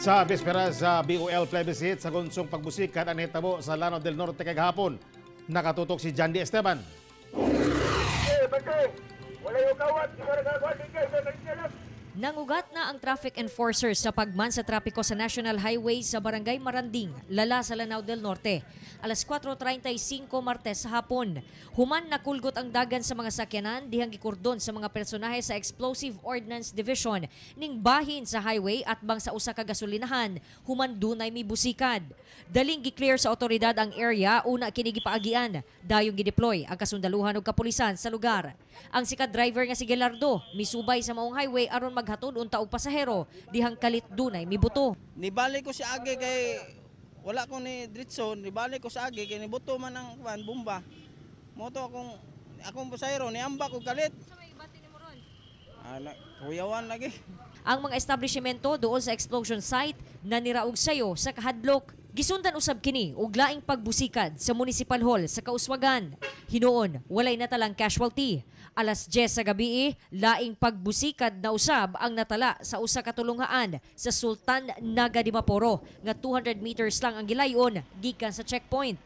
Sa bispera sa BOL plebiscite sa gunsong pagbusikan ang hitabo sa Lanao del Norte kagahapon. Nakatutok si Jandy Esteban. Nangugat na ang traffic enforcers sa pagman sa trapiko sa National Highway sa Barangay Maranding, Lala sa Lanao del Norte. Alas 4:35 Martes sa hapon. Human nakulgot ang dagan sa mga sakyanan dihang gikordon sa mga personahe sa Explosive Ordnance Division ning bahin sa highway at bang sa usa ka gasolinahan. Human dunay mibusikad. Daling gi-clear sa otoridad ang area una kini gipaagian. Dayong gideploy ang kasundaluhan ug kapulisan sa lugar. Ang sikat driver nga si Gelardo misubay sa maong highway aron maghatod unta og pasahero dihang kalit dunay mibuto. Nibalik ko si agi kay wala ko ni diretso, nibalik ko sa agi kay nibuto man ang bomba. Moto akong pasahero niambak og kalit. Sa may ibati ni Moron. Kuyawan lagi. Ang mga establishmento doon sa explosion site naniraog sayo sa kahadlok. Gisundan usab kini og laing pagbusikad sa Municipal Hall sa Kauswagan. Hinuon, walay natalang casualty. Alas 10 sa gabi, laing pagbusikad na usab ang natala sa usa ka tulunghaan sa Sultan Naga di Maporo nga 200 meters lang ang gilayon gikan sa checkpoint.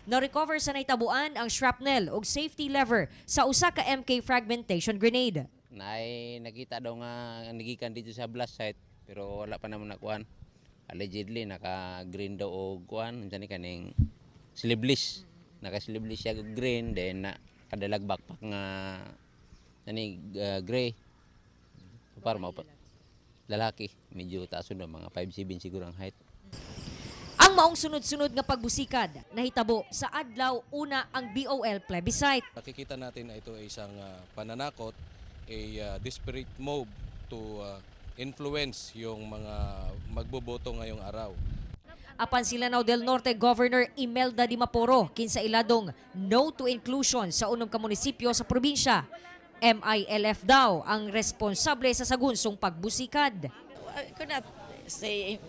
Na-recover sa naitabuan ang shrapnel ug safety lever sa usa ka MK fragmentation grenade. Nakita daw nga nagikan dito sa blast site pero wala pa naman nakuan. Allegedly naka-green daw o kuan unsa ni kaning sleeveless. Naka-sleeveless siya green then kadalag backpack nga gray. Para mo lalaki, medyo taas na mga 5'7" siguro ang height. Ang maong sunod-sunod nga pagbusikad nahitabo sa adlaw una ang BOL plebiscite. Nakikita natin na ito ay isang pananakot, a desperate move to influence yung mga magboboto ngayong araw. Apan si Lanao del Norte Governor Imelda Di Maporo kinsa iladong no to inclusion sa unom ka munisipyo sa probinsya. MILF daw ang responsable sa sagunsong pagbusikad. I could not say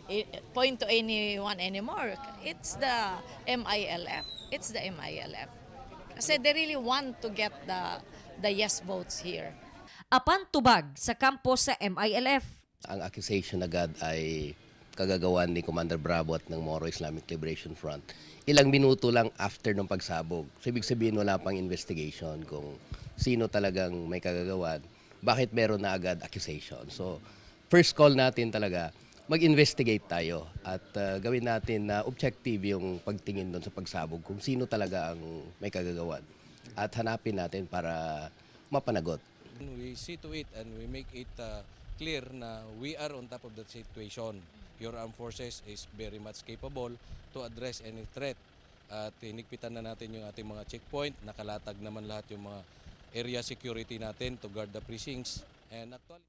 point to anyone anymore. It's the MILF. It's the MILF. Kasi they really want to get the yes votes here. Apan tubag sa kampo sa MILF. Ang accusation agad ay kagagawan ni Commander Bravo at ng Moro Islamic Liberation Front. Ilang minuto lang after ng pagsabog. So, ibig sabihin wala pang investigation kung sino talagang may kagagawan. Bakit meron na agad accusation? So, first call natin talaga, mag-investigate tayo at gawin natin na objective yung pagtingin doon sa pagsabog kung sino talaga ang may kagagawan. At hanapin natin para mapanagot. We see to it and we make it clear na we are on top of that situation. Your armed forces is very much capable to address any threat. At hinigpitan na natin yung ating mga checkpoint, nakalatag naman lahat yung mga area security natin to guard the precincts. And actually